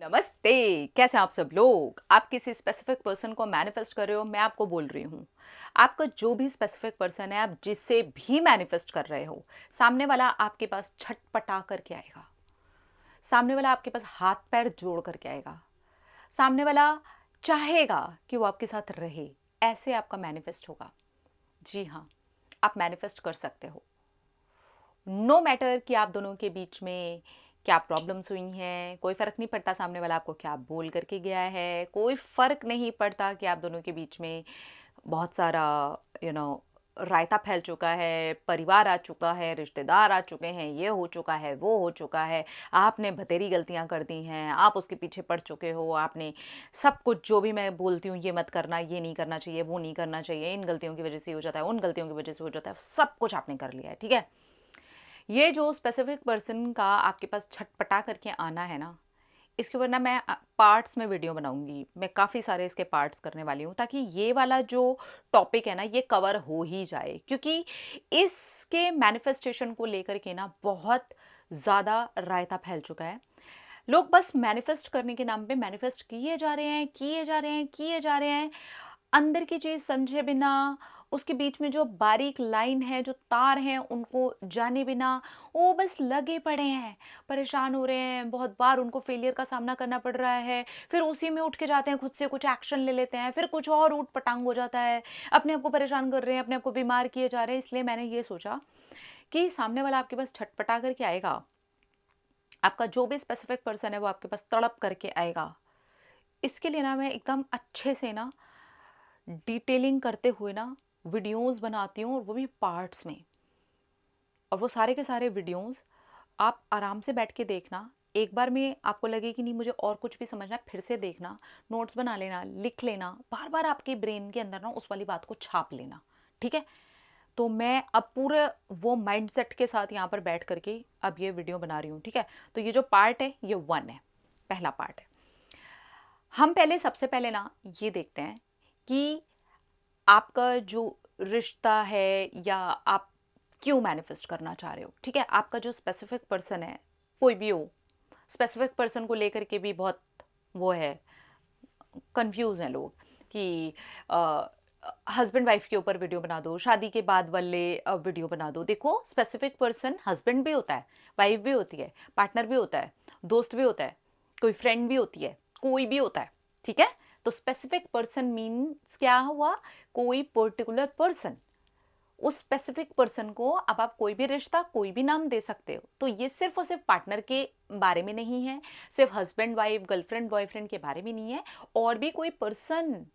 नमस्ते। कैसे हैं आप सब लोग? आप किसी स्पेसिफिक पर्सन को मैनिफेस्ट कर रहे हो, मैं आपको बोल रही हूँ। आपका जो भी स्पेसिफिक पर्सन है, आप जिससे भी मैनिफेस्ट कर रहे हो, सामने वाला आपके पास छटपटा करके आएगा। सामने वाला आपके पास हाथ पैर जोड़ करके आएगा। सामने वाला चाहेगा कि वो आपके साथ रहे। ऐसे आपका मैनिफेस्ट होगा। जी हाँ, आप मैनिफेस्ट कर सकते हो। नो मैटर कि आप दोनों के बीच में क्या प्रॉब्लम्स हुई हैं, कोई फ़र्क नहीं पड़ता सामने वाला आपको क्या बोल करके गया है, कोई फ़र्क नहीं पड़ता कि आप दोनों के बीच में बहुत सारा यू नो रायता फैल चुका है, परिवार आ चुका है, रिश्तेदार आ चुके हैं, ये हो चुका है, वो हो चुका है, आपने भतेरी गलतियाँ कर दी हैं, आप उसके पीछे पड़ चुके हो, आपने सब कुछ जो भी मैं बोलती हूँ, ये मत करना, ये नहीं करना चाहिए, वो नहीं करना चाहिए, इन गलतियों की वजह से हो जाता है, उन गलतियों की वजह से हो जाता है, सब कुछ आपने कर लिया है, ठीक है? ये जो स्पेसिफिक पर्सन का आपके पास छटपटा करके आना है ना, इसके ऊपर ना मैं पार्ट्स में वीडियो बनाऊंगी। मैं काफ़ी सारे इसके पार्ट्स करने वाली हूँ ताकि ये वाला जो टॉपिक है ना ये कवर हो ही जाए, क्योंकि इसके मैनिफेस्टेशन को लेकर के ना बहुत ज़्यादा रायता फैल चुका है। लोग बस मैनिफेस्ट करने के नाम पे मैनिफेस्ट किए जा रहे हैं, किए जा रहे हैं, किए जा रहे हैं, अंदर की चीज़ समझे बिना, उसके बीच में जो बारीक लाइन है, जो तार हैं, उनको जाने बिना वो बस लगे पड़े हैं, परेशान हो रहे हैं, बहुत बार उनको फेलियर का सामना करना पड़ रहा है, फिर उसी में उठ के जाते हैं, खुद से कुछ एक्शन ले लेते हैं, फिर कुछ और ऊट-पटांग हो जाता है, अपने आप को परेशान कर रहे हैं, अपने आप को बीमार किए जा रहे हैं। इसलिए मैंने ये सोचा कि सामने वाला आपके पास छटपटा करके आएगा, आपका जो भी स्पेसिफिक पर्सन है वो आपके पास तड़प करके आएगा। इसके लिए ना मैं एकदम अच्छे से ना डिटेलिंग करते हुए ना वीडियोस बनाती हूँ, और वो भी पार्ट्स में। और वो सारे के सारे वीडियोस आप आराम से बैठ के देखना। एक बार में आपको लगे कि नहीं मुझे और कुछ भी समझना है, फिर से देखना, नोट्स बना लेना, लिख लेना, बार बार आपके ब्रेन के अंदर ना उस वाली बात को छाप लेना। ठीक है? तो मैं अब पूरे वो माइंडसेट के साथ यहाँ पर बैठ करके अब ये वीडियो बना रही हूँ। ठीक है? तो ये जो पार्ट है ये 1 है, पहला पार्ट है। हम पहले सबसे पहले ना ये देखते हैं कि आपका जो रिश्ता है या आप क्यों मैनिफेस्ट करना चाह रहे हो। ठीक है? आपका जो स्पेसिफिक पर्सन है, कोई भी हो, स्पेसिफिक पर्सन को लेकर के भी बहुत वो है, कंफ्यूज हैं लोग कि हस्बैंड वाइफ के ऊपर वीडियो बना दो, शादी के बाद वाले वीडियो बना दो। देखो, स्पेसिफिक पर्सन हस्बैंड भी होता है, वाइफ भी होती है, पार्टनर भी होता है, दोस्त भी होता है, कोई फ्रेंड भी होती है, कोई भी होता है। ठीक है? तो स्पेसिफिक पर्सन मीन्स क्या हुआ? कोई पर्टिकुलर पर्सन। उस स्पेसिफिक पर्सन को अब आप कोई भी रिश्ता, कोई भी नाम दे सकते हो। तो ये सिर्फ और सिर्फ पार्टनर के बारे में नहीं है, सिर्फ हस्बैंड वाइफ, गर्लफ्रेंड बॉयफ्रेंड के बारे में नहीं है। और भी कोई पर्सन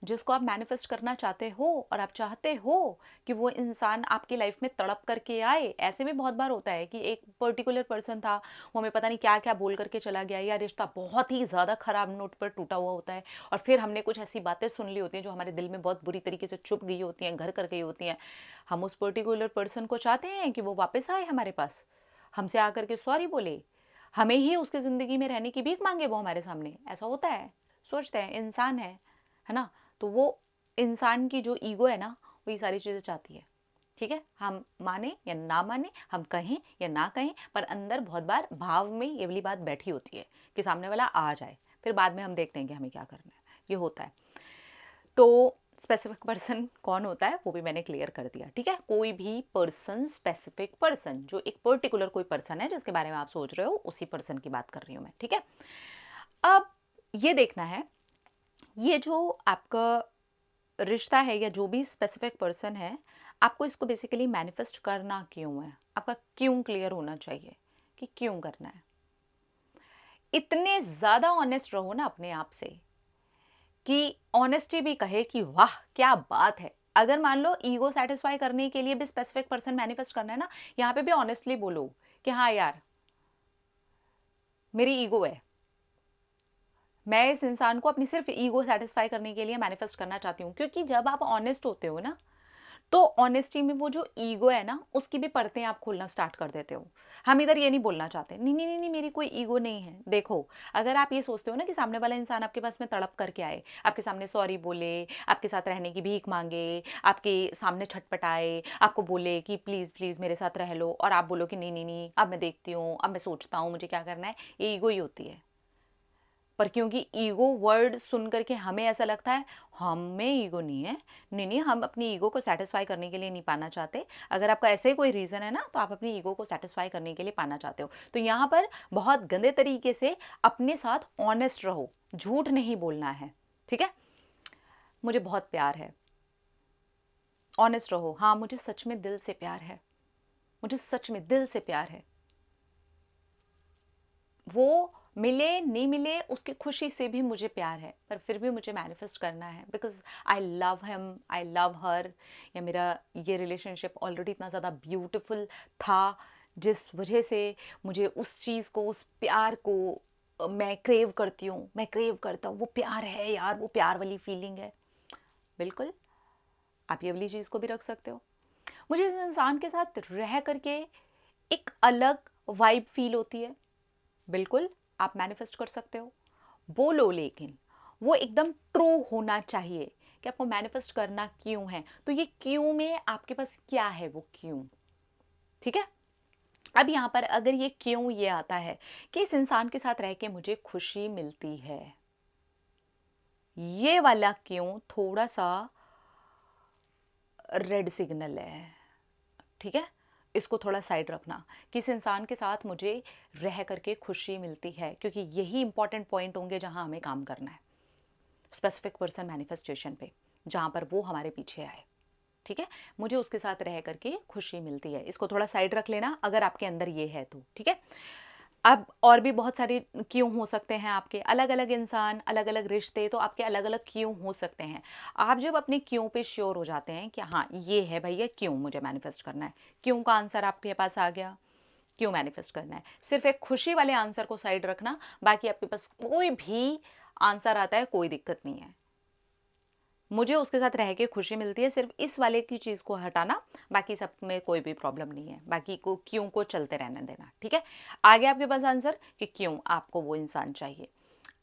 जिसको आप मैनिफेस्ट करना चाहते हो और आप चाहते हो कि वो इंसान आपकी लाइफ में तड़प करके आए। ऐसे में बहुत बार होता है कि एक पर्टिकुलर पर्सन था, वो हमें पता नहीं क्या क्या बोल करके चला गया, या रिश्ता बहुत ही ज़्यादा खराब नोट पर टूटा हुआ होता है, और फिर हमने कुछ ऐसी बातें सुन ली होती हैं जो हमारे दिल में बहुत बुरी तरीके से चुप गई होती हैं, घर कर गई होती हैं। हम उस पर्टिकुलर पर्सन को चाहते हैं कि वो वापस आए हमारे पास, हमसे आकर के सॉरी बोले, हमें ही उसकी ज़िंदगी में रहने की भीख मांगे वो हमारे सामने। ऐसा होता है, सोचते हैं, इंसान है ना? तो वो इंसान की जो ईगो है ना, वो ये सारी चीज़ें चाहती है। ठीक है? हम माने या ना माने, हम कहें या ना कहें, पर अंदर बहुत बार भाव में ये वाली बात बैठी होती है कि सामने वाला आ जाए, फिर बाद में हम देखते हैं कि हमें क्या करना है। ये होता है। तो स्पेसिफिक पर्सन कौन होता है वो भी मैंने क्लियर कर दिया। ठीक है? कोई भी पर्सन, स्पेसिफिक पर्सन, जो एक पर्टिकुलर कोई पर्सन है जिसके बारे में आप सोच रहे हो, उसी पर्सन की बात कर रही हूँ मैं। ठीक है? अब ये देखना है, ये जो आपका रिश्ता है या जो भी स्पेसिफिक पर्सन है, आपको इसको बेसिकली मैनिफेस्ट करना क्यों है? आपका क्यों क्लियर होना चाहिए कि क्यों करना है। इतने ज़्यादा ऑनेस्ट रहो ना अपने आप से कि ऑनेस्टी भी कहे कि वाह क्या बात है। अगर मान लो ईगो सेटिस्फाई करने के लिए भी स्पेसिफिक पर्सन मैनिफेस्ट करना है ना, यहाँ पे भी ऑनेस्टली बोलो कि हाँ यार, मेरी ईगो है, मैं इस इंसान को अपनी सिर्फ ईगो सेटिस्फाई करने के लिए मैनिफेस्ट करना चाहती हूँ। क्योंकि जब आप ऑनेस्ट होते हो ना, तो ऑनेस्टी में वो जो ईगो है ना, उसकी भी परतें आप खोलना स्टार्ट कर देते हो। हम इधर ये नहीं बोलना चाहते, नहीं नहीं नहीं नहीं, मेरी कोई ईगो नहीं है। देखो, अगर आप ये सोचते हो ना कि सामने वाला इंसान आपके पास में तड़प करके आए, आपके सामने सॉरी बोले, आपके साथ रहने की भीख मांगे, आपके सामने छटपटाए, आपको बोले कि प्लीज़ प्लीज़ मेरे साथ रह लो, और आप बोलो कि नहीं नहीं नहीं, अब मैं देखती हूँ, अब मैं सोचता हूँ मुझे क्या करना है, ये ईगो ही होती है। पर क्योंकि ईगो वर्ड सुन करके हमें ऐसा लगता है हमें ईगो नहीं है, नहीं नहीं, हम अपनी ईगो को सेटिस्फाई करने के लिए नहीं पाना चाहते। अगर आपका ऐसे ही कोई रीज़न है ना, तो आप अपनी ईगो को सेटिस्फाई करने के लिए पाना चाहते हो। तो यहाँ पर बहुत गंदे तरीके से अपने साथ ऑनेस्ट रहो, झूठ नहीं बोलना है, ठीक है। मुझे बहुत प्यार है, ऑनेस्ट रहो। हाँ, मुझे सच में दिल से प्यार है, मुझे सच में दिल से प्यार है। वो मिले नहीं मिले उसकी खुशी से भी मुझे प्यार है, पर फिर भी मुझे मैनिफेस्ट करना है because I love him, I love हर। या मेरा ये रिलेशनशिप ऑलरेडी इतना ज़्यादा ब्यूटीफुल था जिस वजह से मुझे उस चीज़ को, उस प्यार को मैं क्रेव करती हूँ, मैं क्रेव करता हूँ। वो प्यार है यार, वो प्यार वाली फीलिंग है। बिल्कुल, आप ये वाली चीज़ को भी रख सकते हो। मुझे इस इंसान के साथ रह करके एक अलग वाइब फील होती है। बिल्कुल, आप मैनिफेस्ट कर सकते हो। बोलो, लेकिन वो एकदम ट्रू होना चाहिए कि आपको मैनिफेस्ट करना क्यों है। तो ये क्यों में आपके पास क्या है, वो क्यों, ठीक है। अब यहाँ पर अगर ये क्यों ये आता है कि इस इंसान के साथ रह के मुझे खुशी मिलती है, ये वाला क्यों थोड़ा सा रेड सिग्नल है, ठीक है। इसको थोड़ा साइड रखना। किस इंसान के साथ मुझे रह करके खुशी मिलती है, क्योंकि यही इंपॉर्टेंट पॉइंट होंगे जहां हमें काम करना है स्पेसिफिक पर्सन मैनिफेस्टेशन पे, जहां पर वो हमारे पीछे आए, ठीक है। मुझे उसके साथ रह करके खुशी मिलती है, इसको थोड़ा साइड रख लेना अगर आपके अंदर ये है तो, ठीक है। अब और भी बहुत सारे क्यों हो सकते हैं आपके, अलग अलग इंसान, अलग अलग रिश्ते, तो आपके अलग अलग क्यों हो सकते हैं। आप जब अपने क्यों पे श्योर हो जाते हैं कि हाँ ये है भैया क्यों मुझे मैनिफेस्ट करना है, क्यों का आंसर आपके पास आ गया, क्यों मैनिफेस्ट करना है, सिर्फ एक खुशी वाले आंसर को साइड रखना। बाकी आपके पास कोई भी आंसर आता है कोई दिक्कत नहीं है, मुझे उसके साथ रह के खुशी मिलती है, सिर्फ इस वाले की चीज़ को हटाना, बाकी सब में कोई भी प्रॉब्लम नहीं है, बाकी को क्यों को चलते रहने देना, ठीक है। आ गया आपके पास आंसर कि क्यों आपको वो इंसान चाहिए।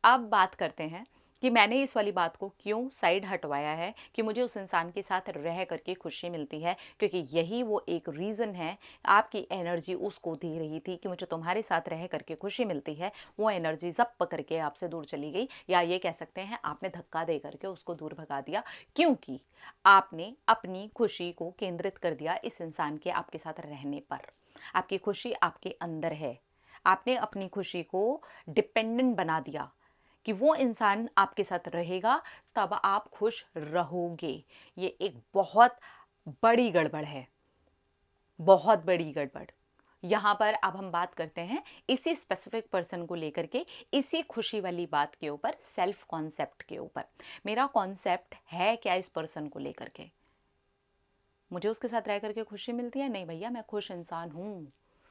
अब बात करते हैं कि मैंने इस वाली बात को क्यों साइड हटवाया है कि मुझे उस इंसान के साथ रह करके खुशी मिलती है, क्योंकि यही वो एक रीज़न है। आपकी एनर्जी उसको दे रही थी कि मुझे तुम्हारे साथ रह करके खुशी मिलती है, वो एनर्जी जप करके आपसे दूर चली गई, या ये कह सकते हैं आपने धक्का दे करके उसको दूर भगा दिया, क्योंकि आपने अपनी खुशी को केंद्रित कर दिया इस इंसान के आपके साथ रहने पर। आपकी खुशी आपके अंदर है, आपने अपनी खुशी को डिपेंडेंट बना दिया कि वो इंसान आपके साथ रहेगा तब आप खुश रहोगे। ये एक बहुत बड़ी गड़बड़ है, बहुत बड़ी गड़बड़। यहाँ पर अब हम बात करते हैं इसी स्पेसिफिक पर्सन को लेकर के, इसी खुशी वाली बात के ऊपर, सेल्फ कॉन्सेप्ट के ऊपर। मेरा कॉन्सेप्ट है क्या इस पर्सन को लेकर के, मुझे उसके साथ रह करके खुशी मिलती है, नहीं भैया मैं खुश इंसान हूँ,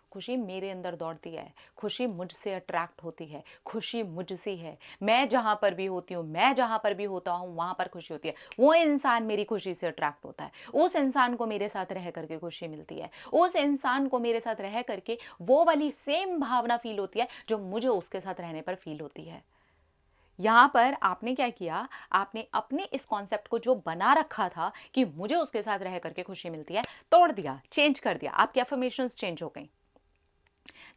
खुशी मेरे अंदर दौड़ती है, खुशी मुझसे अट्रैक्ट होती है, खुशी मुझसे है। मैं जहाँ पर भी होती हूँ, मैं जहाँ पर भी होता हूँ वहाँ पर खुशी होती है। वो इंसान मेरी खुशी से अट्रैक्ट होता है, उस इंसान को मेरे साथ रह करके खुशी मिलती है, उस इंसान को मेरे साथ रह करके वो वाली सेम भावना फील होती है जो मुझे उसके साथ रहने पर फील होती है। यहाँ पर आपने क्या किया, आपने अपने इस कॉन्सेप्ट को जो बना रखा था कि मुझे उसके साथ रह करके खुशी मिलती है, तोड़ दिया, चेंज कर दिया, आपकी अफर्मेशंस चेंज हो गई।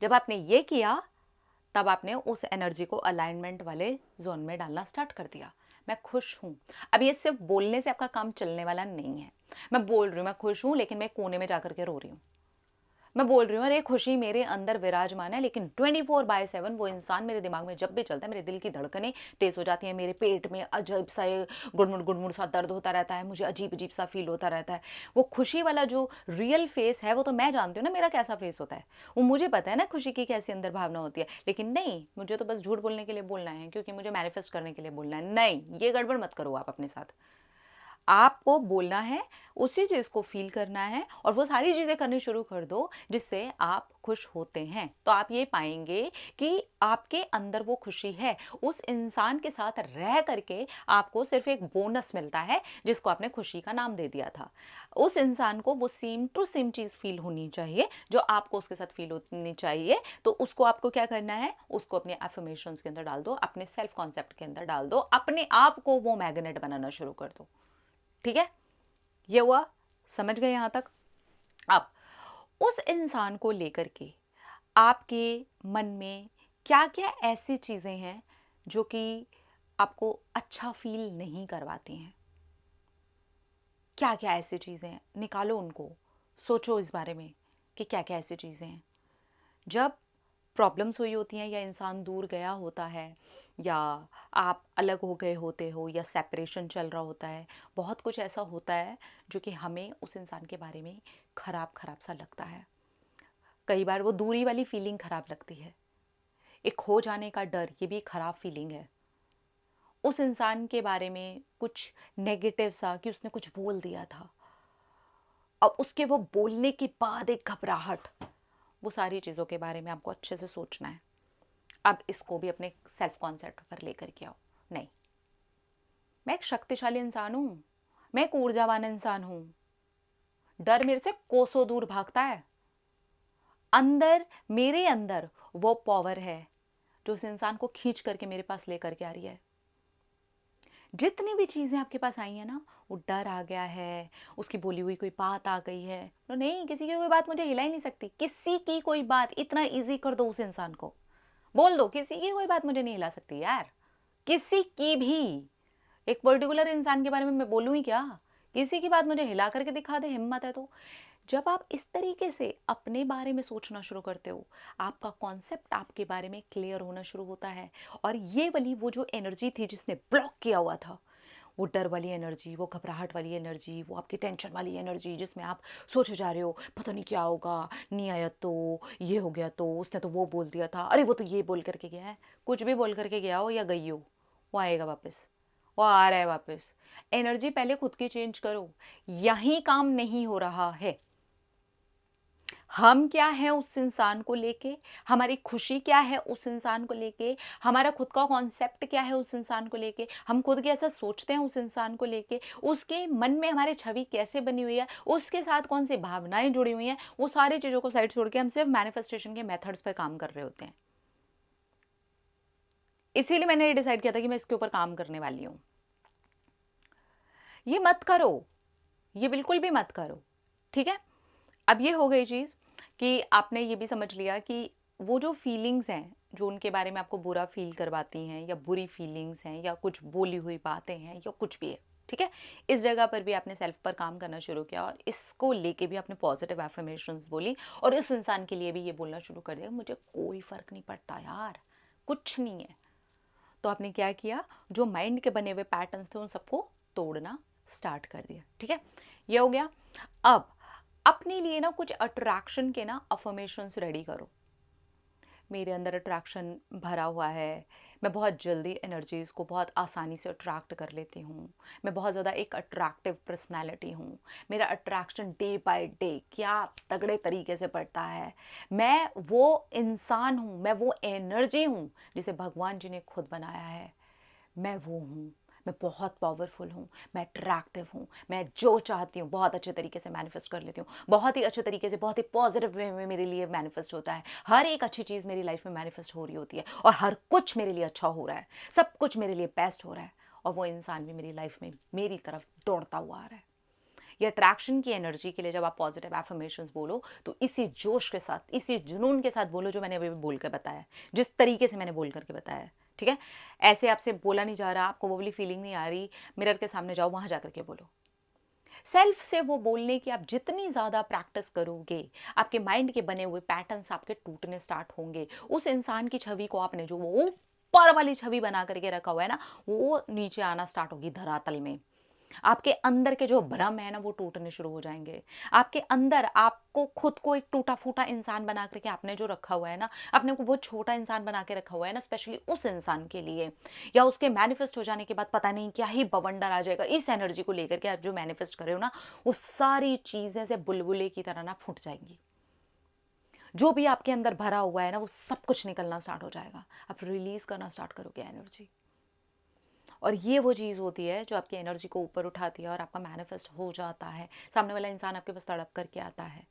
जब आपने ये किया तब आपने उस एनर्जी को अलाइनमेंट वाले जोन में डालना स्टार्ट कर दिया। मैं खुश हूँ। अब ये सिर्फ बोलने से आपका काम चलने वाला नहीं है। मैं बोल रही हूँ मैं खुश हूँ, लेकिन मैं कोने में जाकर के रो रही हूँ। मैं बोल रही हूँ अरे खुशी मेरे अंदर विराजमान है, लेकिन 24/7 वो इंसान मेरे दिमाग में जब भी चलता है, मेरे दिल की धड़कनें तेज हो जाती हैं, मेरे पेट में अजीब सा गुड़मुड़ सा दर्द होता रहता है, मुझे अजीब अजीब सा फील होता रहता है। वो खुशी वाला जो रियल फेस है वो तो मैं जानती हूँ ना मेरा कैसा फेस होता है, वो मुझे पता है ना खुशी की कैसी अंदर भावना होती है। लेकिन नहीं, मुझे तो बस झूठ बोलने के लिए बोलना है, क्योंकि मुझे मैनिफेस्ट करने के लिए बोलना है। नहीं, ये गड़बड़ मत करो आप अपने साथ। आपको बोलना है, उसी चीज़ को फील करना है, और वो सारी चीज़ें करनी शुरू कर दो जिससे आप खुश होते हैं। तो आप ये पाएंगे कि आपके अंदर वो खुशी है। उस इंसान के साथ रह करके आपको सिर्फ एक बोनस मिलता है जिसको आपने खुशी का नाम दे दिया था। उस इंसान को वो सेम टू सेम चीज़ फील होनी चाहिए जो आपको उसके साथ फील होनी चाहिए। तो उसको आपको क्या करना है, उसको अपने एफर्मेशंस के अंदर डाल दो, अपने सेल्फ कॉन्सेप्ट के अंदर डाल दो, अपने आप को वो मैग्नेट बनाना शुरू कर दो। ठीक है, ये हुआ, समझ गए यहां तक। अब उस इंसान को लेकर के आपके मन में क्या क्या ऐसी चीजें हैं जो कि आपको अच्छा फील नहीं करवाती हैं? क्या क्या ऐसी चीज़ें हैं, निकालो उनको, सोचो इस बारे में कि क्या क्या ऐसी चीज़ें हैं। जब प्रॉब्लम्स हुई होती हैं या इंसान दूर गया होता है या आप अलग हो गए होते हो या सेपरेशन चल रहा होता है, बहुत कुछ ऐसा होता है जो कि हमें उस इंसान के बारे में खराब खराब सा लगता है। कई बार वो दूरी वाली फीलिंग खराब लगती है। एक खो जाने का डर, ये भी खराब फीलिंग है। उस इंसान के बारे में कुछ नेगेटिव सा कि उसने कुछ बोल दिया था, अब उसके वो बोलने के बाद एक घबराहट, वो सारी चीज़ों के बारे में आपको अच्छे से सोचना है। अब इसको भी अपने सेल्फ कॉन्सेप्ट पर लेकर के आओ। नहीं, मैं एक शक्तिशाली इंसान हूँ, मैं एक ऊर्जावान इंसान हूँ। डर मेरे से कोसों दूर भागता है। अंदर, मेरे अंदर वो पावर है जो उस इंसान को खींच करके मेरे पास लेकर के आ रही है। जितनी भी चीज़ें आपके पास आई हैं ना, वो डर आ गया है, उसकी बोली हुई कोई बात आ गई है, तो नहीं, किसी की कोई बात मुझे हिला ही नहीं सकती। किसी की कोई बात इतना इजी कर दो उस इंसान को, बोल दो किसी की कोई बात मुझे नहीं हिला सकती यार, किसी की भी। एक पर्टिकुलर इंसान के बारे में मैं बोलूँ ही क्या, किसी की बात मुझे हिला करके दिखा दे, हिम्मत है तो। जब आप इस तरीके से अपने बारे में सोचना शुरू करते हो, आपका कॉन्सेप्ट आपके बारे में क्लियर होना शुरू होता है। और ये वाली वो जो एनर्जी थी जिसने ब्लॉक किया हुआ था, वो डर वाली एनर्जी, वो घबराहट वाली एनर्जी, वो आपकी टेंशन वाली एनर्जी जिसमें आप सोचे जा रहे हो पता नहीं क्या होगा, नहीं आया तो, ये हो गया तो, उसने तो वो बोल दिया था, अरे वो तो ये बोल करके गया है। कुछ भी बोल करके गया हो या गई हो, वो आएगा वापस, वो आ रहा है वापस। एनर्जी पहले खुद की चेंज करो। यहीं काम नहीं हो रहा है। हम क्या हैं उस इंसान को लेके, हमारी खुशी क्या है उस इंसान को लेके, हमारा खुद का कॉन्सेप्ट क्या है उस इंसान को लेके, हम खुद कैसा सोचते हैं उस इंसान को लेके, उसके मन में हमारी छवि कैसे बनी हुई है, उसके साथ कौन सी भावनाएं जुड़ी हुई हैं, वो सारी चीज़ों को साइड छोड़ के हम सिर्फ मैनिफेस्टेशन के मेथड्स पर काम कर रहे होते हैं। इसीलिए मैंने ये डिसाइड किया था कि मैं इसके ऊपर काम करने वाली हूँ। ये मत करो, ये बिल्कुल भी मत करो, ठीक है। अब ये हो गई चीज़ कि आपने ये भी समझ लिया कि वो जो फीलिंग्स हैं, जो उनके बारे में आपको बुरा फ़ील करवाती हैं या बुरी फीलिंग्स हैं या कुछ बोली हुई बातें हैं या कुछ भी है, ठीक है? इस जगह पर भी आपने सेल्फ पर काम करना शुरू किया और इसको लेके भी आपने पॉजिटिव अफ़र्मेशंस बोली और उस इंसान के लिए भी ये बोलना शुरू कर दिया, मुझे कोई फ़र्क नहीं पड़ता यार, कुछ नहीं है। तो आपने क्या किया, जो माइंड के बने हुए पैटर्न्स थे उन सबको तोड़ना स्टार्ट कर दिया, ठीक है। ये हो गया। अब अपने लिए ना कुछ अट्रैक्शन के ना अफर्मेशंस रेडी करो। मेरे अंदर अट्रैक्शन भरा हुआ है, मैं बहुत जल्दी एनर्जीज़ को बहुत आसानी से अट्रैक्ट कर लेती हूँ, मैं बहुत ज़्यादा एक अट्रैक्टिव पर्सनैलिटी हूँ, मेरा अट्रैक्शन डे बाय डे क्या तगड़े तरीके से बढ़ता है। मैं वो इंसान हूँ, मैं वो एनर्जी हूँ जिसे भगवान जी ने खुद बनाया है। मैं वो हूँ, मैं बहुत पावरफुल हूँ, मैं अट्रैक्टिव हूँ, मैं जो चाहती हूँ बहुत अच्छे तरीके से मैनिफेस्ट कर लेती हूँ, बहुत ही अच्छे तरीके से, बहुत ही पॉजिटिव वे में मेरे लिए मैनिफेस्ट होता है। हर एक अच्छी चीज़ मेरी लाइफ में मैनिफेस्ट हो रही होती है और हर कुछ मेरे लिए अच्छा हो रहा है, सब कुछ मेरे लिए बेस्ट हो रहा है और वो इंसान भी मेरी लाइफ में मेरी तरफ दौड़ता हुआ आ रहा है। ये अट्रैक्शन की एनर्जी के लिए जब आप पॉजिटिव एफर्मेशंस बोलो तो इसी जोश के साथ, इसी जुनून के साथ बोलो जो मैंने अभी बोल कर बताया, जिस तरीके से मैंने बोल करके बताया है, ठीक है। ऐसे आपसे बोला नहीं जा रहा, आपको वो वाली फीलिंग नहीं आ रही, मिरर के सामने जाओ, वहां जाकर के बोलो। सेल्फ से वो बोलने की आप जितनी ज़्यादा प्रैक्टिस करोगे, आपके माइंड के बने हुए पैटर्न्स आपके टूटने स्टार्ट होंगे। उस इंसान की छवि को आपने जो वो ऊपर वाली छवि बना करके रखा हुआ है ना, वो नीचे आना स्टार्ट होगी धरातल में। आपके अंदर के जो भ्रम है ना वो टूटने शुरू हो जाएंगे। आपके अंदर आपको खुद को एक टूटा फूटा इंसान बना करके आपने जो रखा हुआ है ना, अपने को बहुत छोटा इंसान बना के रखा हुआ है ना, स्पेशली उस इंसान के लिए, या उसके मैनिफेस्ट हो जाने के बाद पता नहीं क्या ही बवंडर आ जाएगा। इस एनर्जी को लेकर के आप जो मैनिफेस्ट कर रहे हो ना, वो सारी चीजें से बुलबुले की तरह ना फूट जाएंगी। जो भी आपके अंदर भरा हुआ है ना वो सब कुछ निकलना स्टार्ट हो जाएगा। आप रिलीज करना स्टार्ट करोगे एनर्जी। और ये वो चीज़ होती है जो आपकी एनर्जी को ऊपर उठाती है और आपका मैनिफेस्ट हो जाता है, सामने वाला इंसान आपके पास तड़प करके आता है,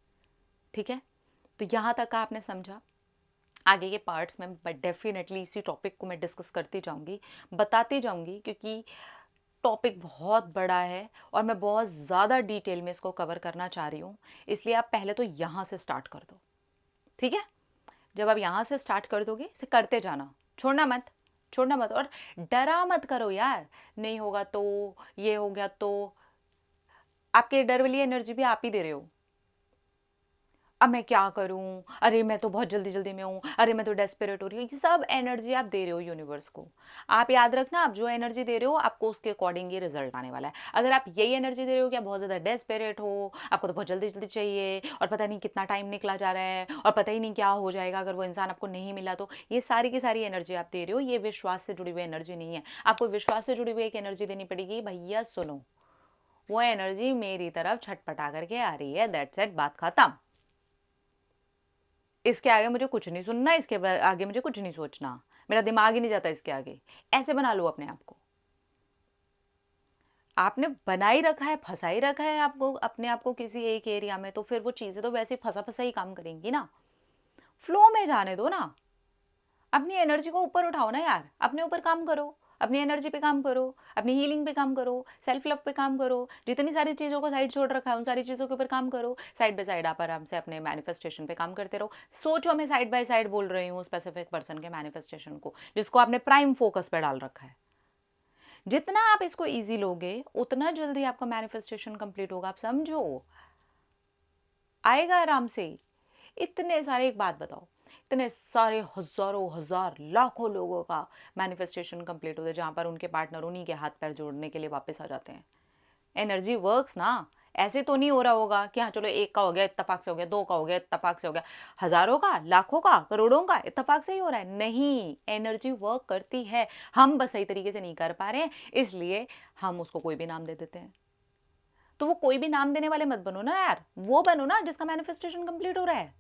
ठीक है। तो यहाँ तक का आपने समझा। आगे के पार्ट्स में बट डेफिनेटली इसी टॉपिक को मैं डिस्कस करती जाऊँगी, बताती जाऊँगी, क्योंकि टॉपिक बहुत बड़ा है और मैं बहुत ज़्यादा डिटेल में इसको कवर करना चाह रही हूँ। इसलिए आप पहले तो यहाँ से स्टार्ट कर दो, ठीक है। जब आप यहाँ से स्टार्ट कर दोगे, इसे करते जाना, छोड़ना मत, छोड़ना मत। और डरा मत करो यार, नहीं होगा तो, ये हो गया तो, आपके डर वाली एनर्जी भी आप ही दे रहे हो। अब मैं क्या करूं, अरे मैं तो बहुत जल्दी जल्दी में हूँ, अरे मैं तो डेस्परेट हो रही हूँ, ये सब एनर्जी आप दे रहे हो यूनिवर्स को। आप याद रखना, आप जो एनर्जी दे रहे हो आपको उसके अकॉर्डिंग ये रिजल्ट आने वाला है। अगर आप यही एनर्जी दे रहे हो कि आप बहुत ज़्यादा डेस्परेट हो, आपको तो बहुत जल्दी जल्दी चाहिए और पता नहीं कितना टाइम निकला जा रहा है और पता ही नहीं क्या हो जाएगा अगर वो इंसान आपको नहीं मिला, तो ये सारी की सारी एनर्जी आप दे रहे हो। ये विश्वास से जुड़ी हुई एनर्जी नहीं है। आपको विश्वास से जुड़ी हुई एक एनर्जी देनी पड़ेगी, भैया सुनो, वो एनर्जी मेरी तरफ छटपटा करके आ रही है, दैट्स इट, बात खत्म। इसके आगे मुझे कुछ नहीं सुनना, इसके आगे मुझे कुछ नहीं सोचना, मेरा दिमाग ही नहीं जाता इसके आगे। ऐसे बना लो अपने आप को। आपने बना ही रखा है, फंसा ही रखा है आपको अपने आप को किसी एक एरिया में, तो फिर वो चीज़ें तो वैसे फंसा फंसा ही काम करेंगी ना। फ्लो में जाने दो ना, अपनी एनर्जी को ऊपर उठाओ ना यार, अपने ऊपर काम करो, अपनी एनर्जी पे काम करो, अपनी हीलिंग पे काम करो, सेल्फ लव पे काम करो। जितनी सारी चीज़ों को साइड छोड़ रखा है उन सारी चीज़ों के ऊपर काम करो। साइड बाय साइड आप आराम से अपने मैनिफेस्टेशन पे काम करते रहो। सोचो, मैं साइड बाय साइड बोल रही हूँ स्पेसिफिक पर्सन के मैनिफेस्टेशन को, जिसको आपने प्राइम फोकस पे डाल रखा है। जितना आप इसको ईजी लोगे उतना जल्दी आपका मैनिफेस्टेशन कंप्लीट होगा, आप समझो, आएगा आराम से। इतने सारे, एक बात बताओ, इतने सारे हजारों हजार लाखों लोगों का मैनिफेस्टेशन कंप्लीट होता है जहाँ पर उनके पार्टनर उन्हीं के हाथ पैर जोड़ने के लिए वापस आ जाते हैं। एनर्जी वर्क्स ना। ऐसे तो नहीं हो रहा होगा कि हाँ चलो एक का हो गया इत्तेफाक से हो गया, दो का हो गया इत्तेफाक से हो गया, हजारों का, लाखों का, करोड़ों का इत्तेफाक से ही हो रहा है। नहीं, एनर्जी वर्क करती है, हम बस सही तरीके से नहीं कर पा रहे हैं, इसलिए हम उसको कोई भी नाम दे देते हैं। तो वो कोई भी नाम देने वाले मत बनो ना यार, वो बनो ना जिसका मैनिफेस्टेशन कंप्लीट हो रहा है।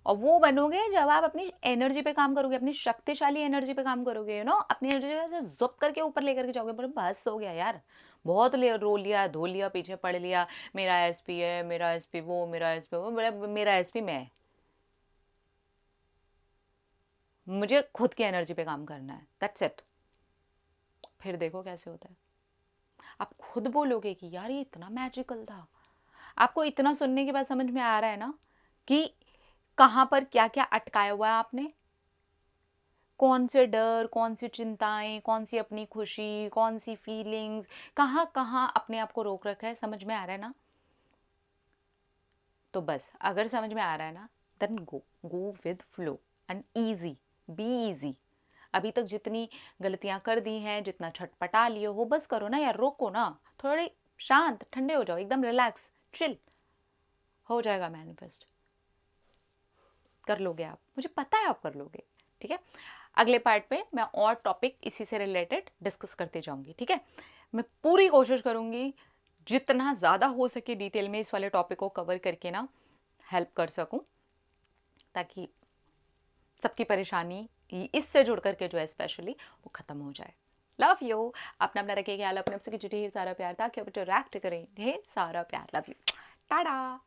और वो बनोगे जब आप अपनी एनर्जी पे काम करोगे, अपनी शक्तिशाली एनर्जी पे काम करोगे, अपनी एनर्जी से जुप करके ऊपर लेकर के जाओगे। बोले बस हो गया यार, बहुत रो लिया, धो लिया, पीछे पड़ लिया, मेरा एसपी है, मेरा एसपी वो, मेरा एसपी वो, बोले मेरा एसपी मैं, मुझे खुद की एनर्जी पे काम करना है, दैट्स इट। फिर देखो कैसे होता है। आप खुद बोलोगे कि यार ये इतना मैजिकल था। आपको इतना सुनने के बाद समझ में आ रहा है ना कि कहाँ पर क्या क्या अटकाया हुआ है आपने, कौन से डर, कौन सी चिंताएं, कौन सी अपनी खुशी, कौन सी फीलिंग्स, कहाँ कहाँ अपने आप को रोक रखा है, समझ में आ रहा है ना। तो बस अगर समझ में आ रहा है ना, then go go with flow and easy, be easy. अभी तक जितनी गलतियां कर दी हैं, जितना छटपटा लिए हो, बस करो ना यार, रोको ना, थोड़े शांत ठंडे हो जाओ, एकदम रिलैक्स चिल, हो जाएगा मैनिफेस्ट। कर लोगे आप, मुझे पता है आप कर लोगे। ठीक है, अगले पार्ट में मैं और टॉपिक इसी से रिलेटेड डिस्कस करते जाऊंगी। ठीक है, मैं पूरी कोशिश करूंगी जितना ज़्यादा हो सके डिटेल में इस वाले टॉपिक को कवर करके ना हेल्प कर सकूं, ताकि सबकी परेशानी इससे जुड़ करके जो है स्पेशली वो ख़त्म हो जाए। Love you. अपना अपना रखिए ख्याल, अपने आपसे की ढेर सारा प्यार, ताकि आप इंटरैक्ट करें, ढेर सारा प्यार। Love you, Tata.